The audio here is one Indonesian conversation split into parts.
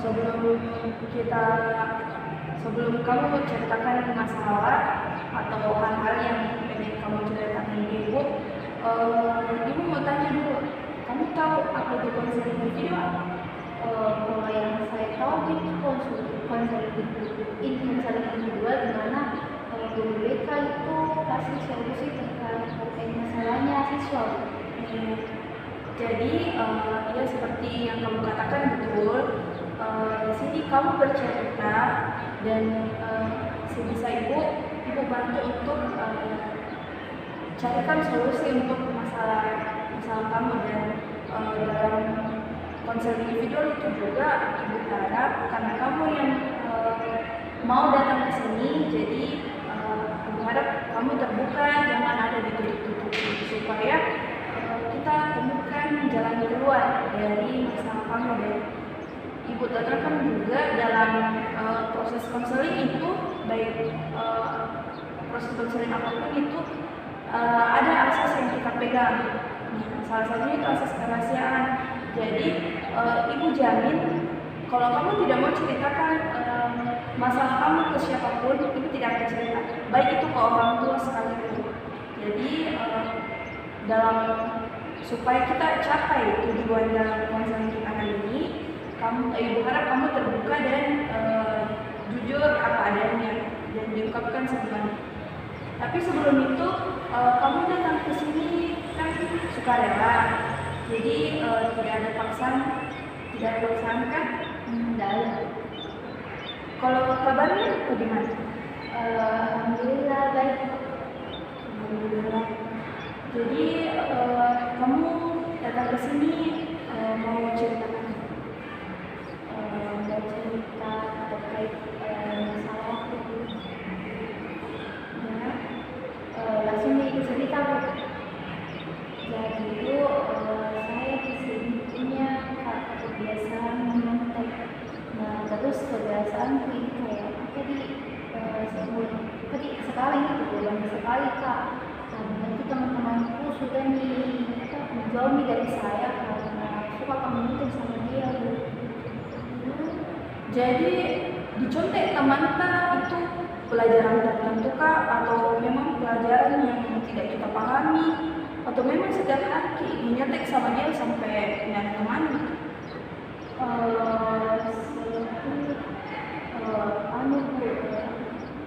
sebelum kita sebelum kamu ceritakan masalah atau hal-hal yang pengen kamu ceritakan ke ibu, ibu mau tanya dulu, kamu tahu apa itu konseling individual? Kalau yang saya tahu itu konseling individual di mana guru BK itu kasih solusi terkait masalahnya siswa. Jadi ya seperti yang kamu katakan betul. Di sini kamu bercerita dan sebisa ibu bantu untuk carikan solusi untuk masalah kamu, dan dalam konseling individual itu juga ibu harap karena kamu yang mau datang ke sini, jadi ibu harap kamu terbuka, jangan ada ditutup-tutup, supaya kita temukan jalan keluar dari masalah kamu. Dan ibu terangkan juga dalam proses konseling itu, baik proses konseling apapun itu ada asas yang kita pegang. Salah satunya itu asas kerahasiaan. Jadi ibu jamin kalau kamu tidak mau ceritakan masalah kamu ke siapapun, ibu tidak akan cerita, baik itu ke orang tua sekalipun. Jadi dalam supaya kita capai tujuan dalam konseling kita kali ini, ibu harap kamu terbuka dan jujur apa adanya dan diungkapkan sebenarnya. Tapi sebelum itu kamu datang ke sini kan sukarela, jadi tidak ada paksaan kan? Tidak ada. Kalau kabarnya bagaimana? Alhamdulillah baik. Alhamdulillah. Jadi kamu datang ke sini mau ceritakan? Mau cerita terkait masalah itu. Ya, langsung dicerita. Jadi itu saya di sini punya kebiasaan menyontek. Nah, terus kebiasaanku ini kayak tadi sekali itu bulan sekali Kak. Nanti teman-temanku sudah menjauhi dari saya karena suka komunikasi sama dia. Jadi dicontek teman itu pelajaran tertentu kah, atau memang pelajaran yang tidak kita pahami, atau memang setiap hari menyontek sama dia sampai nyari teman?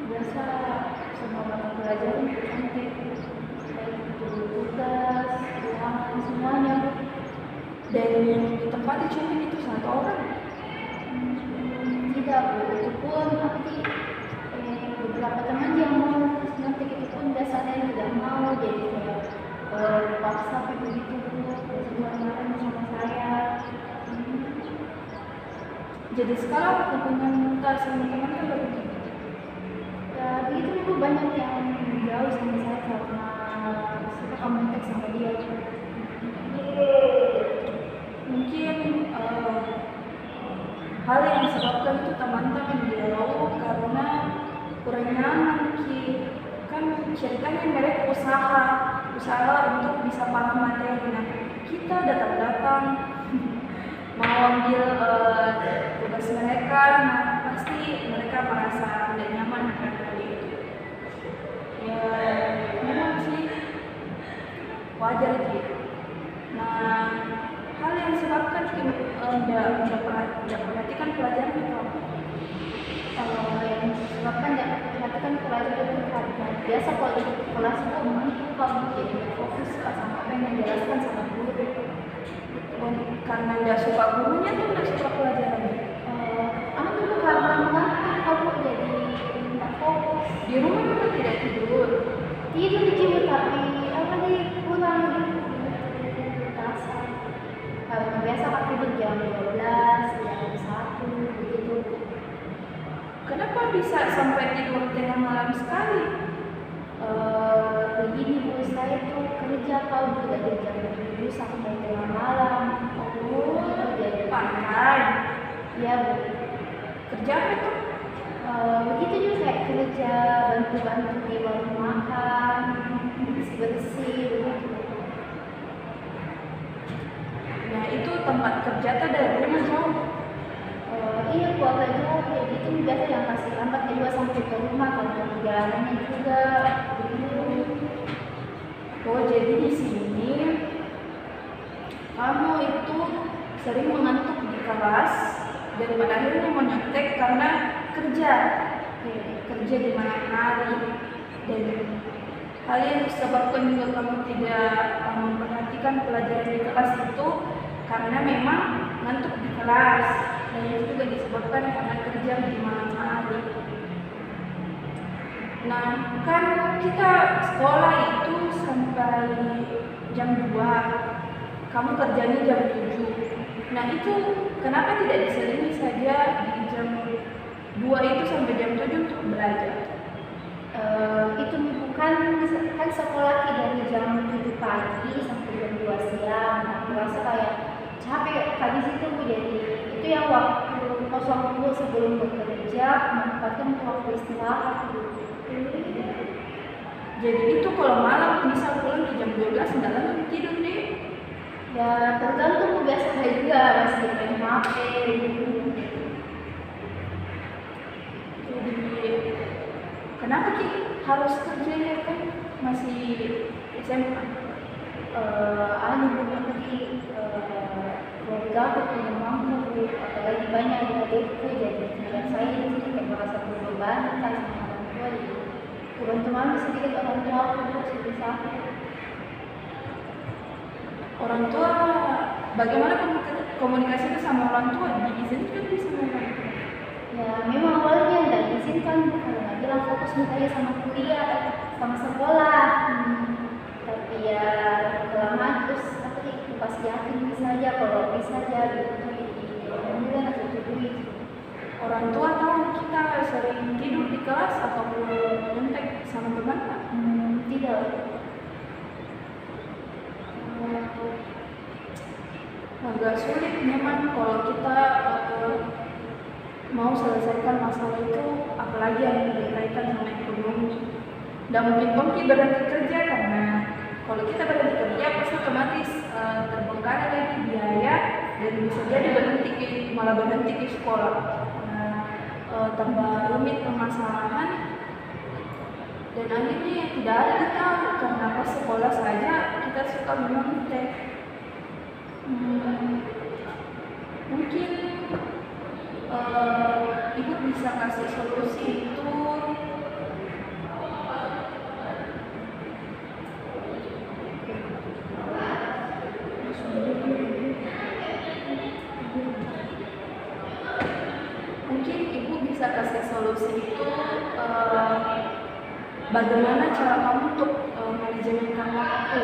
Biasa semua mata pelajaran dicontek, baik itu tugas, ulangan, semuanya. Dan yang ditempati cuma itu satu orang? Tidak, Bu. Itu pun nanti beberapa teman yang mau nanti itu pun dasarnya tidak mau, jadi kayak paksa begitu kemarin sama saya. Jadi sekarang hubungan kita sama teman kan begitu? Ya begitu Bu, banyak yang jauh sama saya karena suka komunikasi sama dia. Mungkin hal yang disebabkan itu teman-teman jauh karena kurang nyaman kan ceritanya mereka usaha untuk bisa paham materi. Nah, kita datang mau ambil tugas mereka, nah pasti mereka merasa tidak nyaman akan hal itu. Ya memang sih wajar sih. Nah, hal yang disebabkan tidak perhatikan pelajaran itu apa? Kalau yang disebabkan tidak perhatikan pelajaran itu karena biasa kalau di kelas itu kamu jadi fokus sama apa yang dijelaskan sama guru. Karena nggak suka gurunya tuh nggak suka pelajarannya. Dulu karena mengantuk kamu jadi tidak fokus. Di rumah memang tidak tidur Tidur tapi pulang di tasar. Karena biasa aku tidur jam 12, jam 1 begitu. Kenapa bisa sampai tidur tengah malam sekali? Begini Bu, saya tuh kerja kalau juga dari jam 7 sampai tengah malam. Jadi pandai. Ya Bu. Kerja apa tuh? Begitu juga kayak kerja bantu-bantu di warung makan, bersih-bersih begitu. Nah itu tempat kerja tuh dari rumah jauh? Iya, aku agak jauh, jadi itu biasa yang kasih lambat kedua sampai ke rumah karena perjalanannya juga begitu. Oh, jadi di sini kamu itu sering mengantuk di kelas dan pada akhirnya mau nyontek karena kerja kerja di malam hari, dan hal yang disebabkan juga kamu tidak memperhatikan pelajaran di kelas itu karena memang ngantuk di kelas, dan itu juga disebabkan karena kerja di malam hari. Nah, kan kita sekolah itu sampai jam 2, kamu kerjanya jam 7. Nah, itu kenapa tidak diselingi saja di jam 2 itu sampai jam 7 untuk belajar? Itu bukan kan sekolah dari jam 7 pagi sampai jam 2 siang. Aku rasa kayak capek habis itu Bu, jadi itu yang waktu kosong Bu sebelum bekerja manfaatkan untuk waktu istirahat Bu. Jadi itu kalau malam bisa pulang di jam 12 nggak langsung tidur deh. Ya tergantung Bu, biasa saya juga masih main HP gitu. Jadi kenapa Ki harus kerja ya, kan masih SMA? Anu Bu, nanti keluarga aku punya mampu Bu, apalagi banyak yang adikku, jadi tinggal saya di sini kayak merasa berbeban kan sama orang tua gitu. Bantu mami sedikit orang tua aku Bu, sebisa aku. Orang tua bagaimana komunikasinya sama orang tua? Diizinkan di sama orang tua? Ya memang awalnya nggak diizinkan Bu, karena bilang fokus makanya sama kuliah, sama sekolah. Tapi ya lama terus aku pas yakin bisa aja, kalau bisa aja gitu. Jadi alhamdulillah aku setujui. Orang tua tahu kita sering tidur di kelas ataupun nyontek sama teman? Tidak. Agak sulit memang kalau kita mau selesaikan masalah itu, apalagi yang berkaitan sama ekonomi. Dan mungkin Tomki berhenti kerja karena kalau kita berhenti kerja pasti otomatis terbengkalai lagi biaya, dan bisa jadi malah berhenti di sekolah. Tambah rumit permasalahan, dan akhirnya tidak ada kita karena pas sekolah saja kita suka menontek. Mungkin ibu bisa kasih solusi itu bagaimana cara kamu untuk manajemen waktu.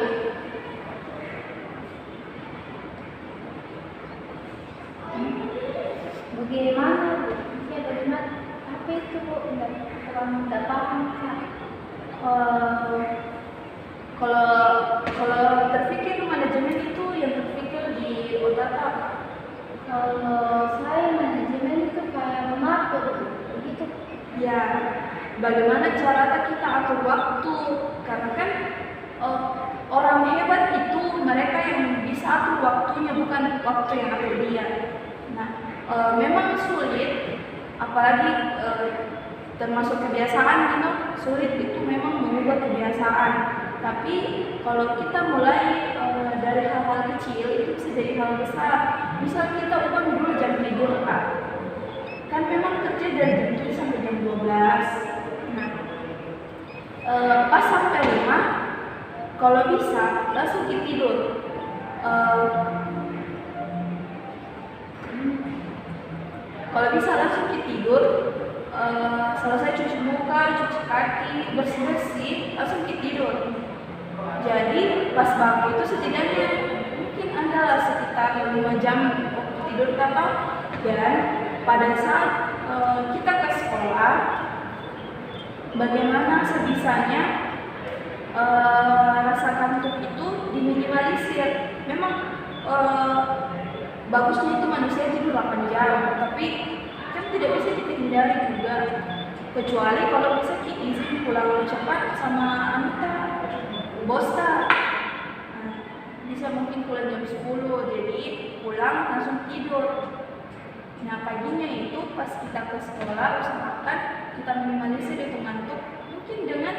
Bagaimana? Ya bagaimana? Apa itu Bu? Nggak paham Kak. Kalau terpikir manajemen itu yang terpikir di otak apa? Kalau saya manajemen itu kayak mengatur begitu. Ya, bagaimana cara kita atur waktu? Karena kan orang hebat itu mereka yang bisa atur waktunya, bukan waktu yang atur dia. Nah, memang sulit, apalagi termasuk kebiasaan gitu, sulit itu memang mengubah kebiasaan. Tapi kalau kita mulai dari hal-hal kecil, itu bisa jadi hal besar. Misal kita ubah dulu jam tidur kan memang kerja dari jam 7 sampai jam 12. Nah, pas sampai rumah, kalau bisa langsung tidur. Kalau bisa langsung tidur, selesai cuci muka, cuci kaki, bersih-bersih, langsung tidur. Jadi pas bangun itu setidaknya mungkin adalah sekitar 5 jam waktu tidur atau dan pada saat kita ke sekolah, bagaimana sebisanya rasa kantuk itu diminimalisir. Memang bagusnya itu manusia tidur 8 jam, tapi kan tidak bisa dihindari juga, kecuali kalau bisa izin pulang cepat sama Anita, bosta. Bisa mungkin pulang jam 10, jadi pulang langsung tidur. Nah paginya itu pas kita ke sekolah usahakan kita minimalisir itu ngantuk mungkin dengan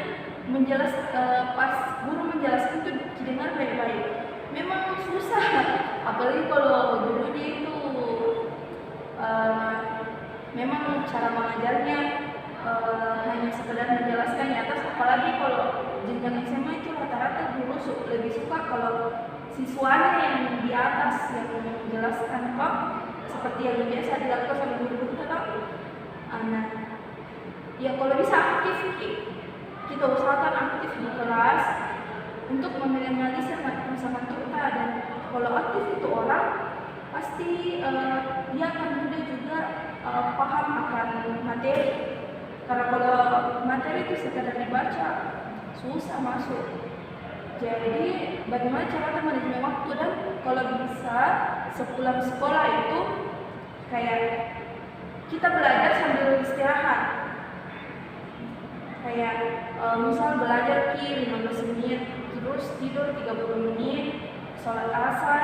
pas guru menjelaskan itu didengar baik-baik. Memang susah, apalagi kalau gurunya itu memang cara mengajarnya hanya sekedar menjelaskan di atas, apalagi kalau jenjang SMA itu rata-rata guru lebih suka kalau siswanya yang di atas yang menjelaskan kok seperti yang biasa dilakukan sama guru-guru tetap. Nah, ya kalau bisa aktif, kita usahakan aktif di kelas untuk meminimalisir masa ngantuk kita. Dan kalau aktif itu orang pasti dia akan mudah juga paham akan materi. Karena kalau materi itu sekedar dibaca susah masuk. Jadi bagaimana cara manajemen waktu, dan kalau bisa sepulang sekolah itu kayak kita belajar sambil istirahat. Kayak misal belajar 15 menit, terus tidur 30 menit, sholat asar,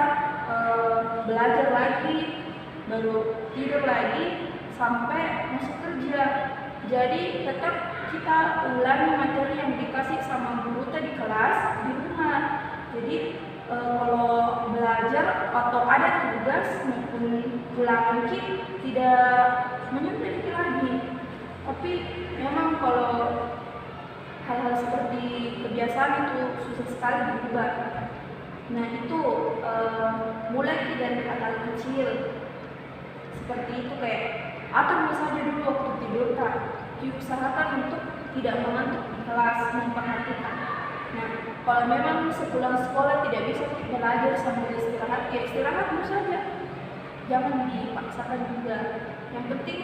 belajar lagi, baru tidur lagi sampai masuk kerja. Jadi tetap kita ulangi materi yang dikasih sama guru tadi di kelas di rumah. Jadi kalau belajar atau ada tugas maupun ulangan tidak menyempit lagi. Tapi memang kalau hal-hal seperti kebiasaan itu susah sekali berubah. Nah itu mulai dari hal-hal kecil seperti itu, kayak atur saja dulu waktu tidur, diusahakan untuk tidak mengantuk di kelas, memperhatikan. Nah kalau memang sepulang sekolah tidak bisa belajar sambil istirahat, ya istirahat dulu saja, jangan dipaksakan juga. Yang penting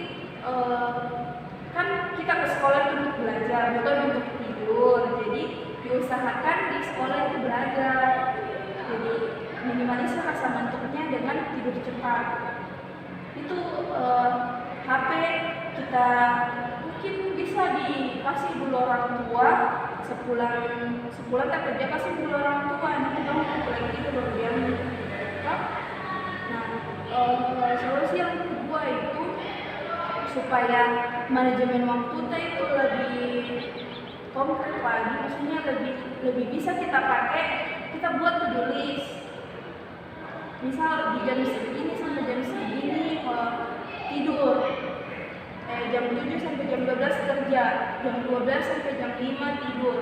kan kita ke sekolah untuk belajar, bukan untuk tidur. Jadi diusahakan di sekolah itu belajar. Jadi minimalisir rasa ngantuknya dengan tidur cepat. Itu HP kita mungkin bisa dikasih dulu orang tua sepulang tak kerja, kasih dulu orang tua, nanti kamu lagi itu baru diambil. Nah solusi yang kedua itu supaya manajemen waktu kita itu lebih konkret lagi, maksudnya lebih bisa kita pakai, kita buat to-do list. Misal di jam segini sampai jam segini tidur, jam 7 sampai jam 12 kerja, jam 12 sampai jam 5 tidur,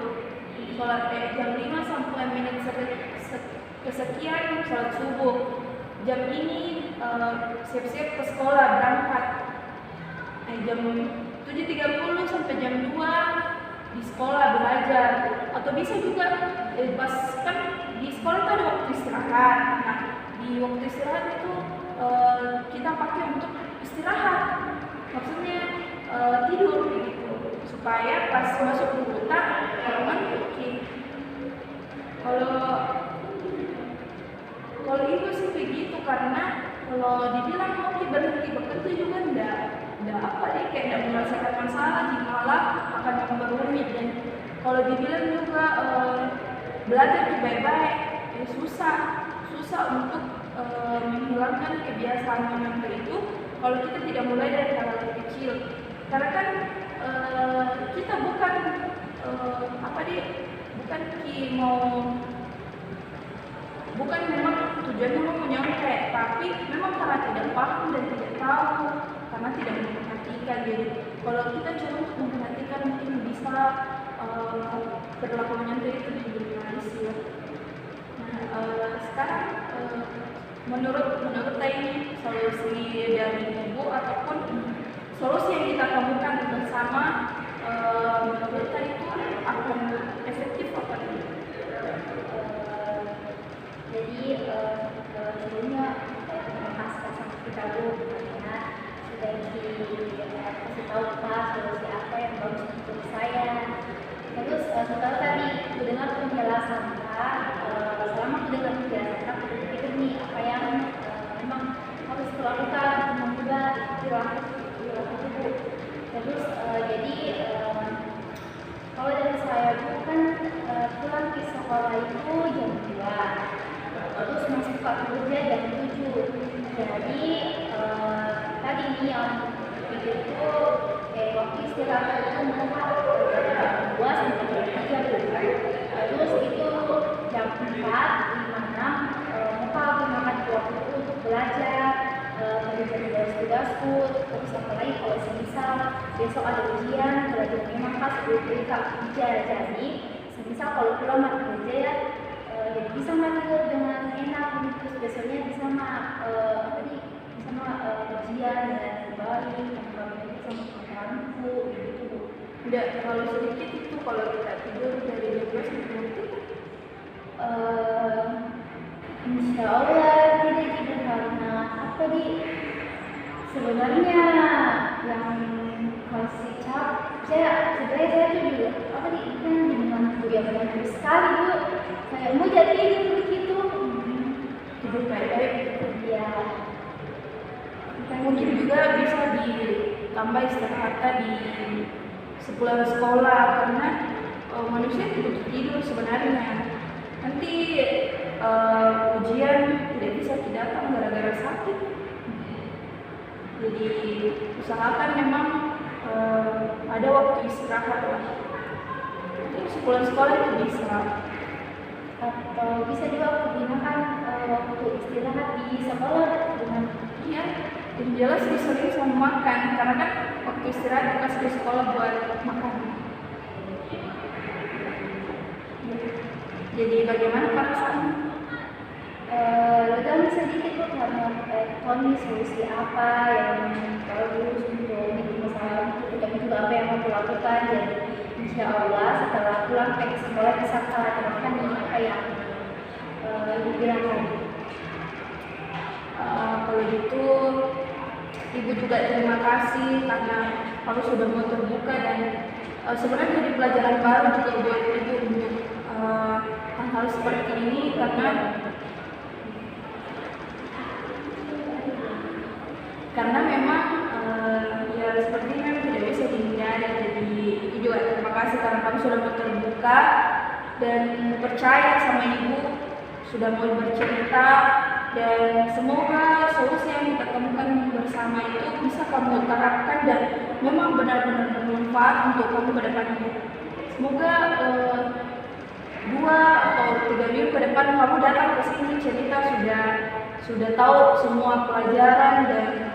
sholat jam 5 sampai menit kesekian sholat subuh, jam ini siap-siap ke sekolah berangkat, jam 7.30 sampai jam 2 di sekolah belajar. Atau bisa juga pas kan di sekolah itu ada waktu istirahat. Nah di waktu istirahat itu kita pakai untuk istirahat, maksudnya tidur gitu, supaya pas masuk ke kalau ngantuk. Kalau itu sih begitu, karena kalau dibilang mau berhenti bekerja juga enggak apa deh, kayak enggak menyelesaikan masalah, malah akan memperumit. Dan kalau dibilang juga belajar baik-baik, susah untuk menghilangkan kebiasaan mengantuk itu kalau kita tidak mulai dari hal-hal kecil. Karena kan kita bukan bukan memang tujuannya mau menyontek, tapi memang karena tidak paham dan tidak tahu, karena tidak memperhatikan. Jadi kalau kita coba untuk memperhatikan, mungkin bisa perilaku menyontek itu diminimalisir. Nah sekarang menurut ini solusi dari Ibu ataupun solusi yang kita temukan bersama, menurut saya itu akan efektif apa tidak? Jadi sebelumnya terima kasih kita dulu karena sudah dikasih tahu Pak solusi apa yang bagus untuk saya. Terus setelah tadi mendengar penjelasan Pak, selama mendengar penjelasan Pak, aku berpikir nih apa yang memang harus dilakukan untuk mengubah perilaku tubuh. Terus jadi kalau dari saya bukan pulang ke sekolah itu jam 2, terus masuk ke kerja jam 7. Jadi tadi nih yang pikir itu waktu istirahat itu mereka jam 2 sampai jam 3 terus itu jam 4, 5, 6 mereka gunakan waktu itu untuk belajar mengerjakan tugas-tugasku. Terus apalagi kalau semisal besok ada ujian belajar memang pas BPK kerja, jadi semisal kalau pulang mati kerja ya jadi bisa tidur dengan enak, terus besoknya bisa ujian dengan baik, bisa mengganggu gitu. Tidak terlalu sedikit itu kalau kita tidur dari jam 2 sampai jam 3. Insya Allah tidak tidur karena apa sebenarnya yang kasih saya sebenarnya saya tuh juga apa kan dengan kuliah banyak sekali Bu, kayak mau jadi tidur begitu Tidur baik-baik. ya. Mungkin juga bisa ditambah istirahatnya di sepulang sekolah, karena manusia butuh tidur sebenarnya. Nanti ujian tidak bisa datang gara-gara sakit. Jadi usahakan memang ada waktu istirahat lah. Nanti sepulang sekolah itu bisa. Atau bisa juga gunakan waktu istirahat di sekolah dengan Ya, yang jelas disering sama makan, karena kan waktu istirahat dikasih di sekolah buat makan. Jadi bagaimana perasaan? Lega sedikit kok karena Tony solusi apa yang bagus untuk masalah itu, tapi juga apa yang aku lakukan. Jadi insya Allah setelah pulang ke sekolah bisa terapkan apa yang ibu bilang tadi. Kalau gitu ibu juga terima kasih karena kamu sudah mau terbuka, dan sebenarnya jadi pelajaran baru juga buat ibu untuk hal-hal seperti ini, karena memang ya seperti ini memang tidak bisa dihindari. Jadi ibu juga terima kasih karena kamu sudah mau terbuka dan percaya sama ibu, sudah mau bercerita, dan semoga solusi yang kita temukan bersama itu bisa kamu terapkan dan memang benar-benar bermanfaat untuk kamu ke depannya. Semoga 2 atau 3 minggu ke depan kamu datang ke sini cerita sudah tahu semua pelajaran dan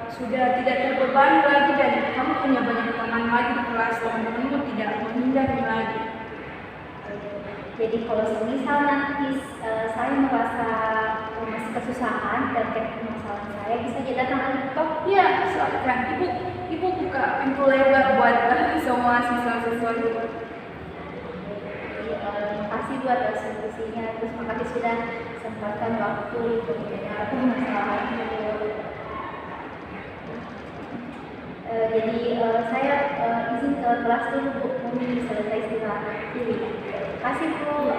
sudah tidak terbebani lagi, dan kamu punya banyak teman lagi di kelas, teman-temanmu tidak menghindari lagi. Jadi kalau semisal nanti saya merasa masih kesusahan terkait permasalahan saya, bisa jadi datang lagi toh? Ya, silakan. Ibu buka pintu lebar buat semua siswa-siswa itu. Terima kasih buat solusinya. Terus makasih sudah sempatkan waktu untuk mendengar permasalahan itu. Jadi saya izin ke kelas dulu Bu, kami selesai istirahat. Terima kasih Bu.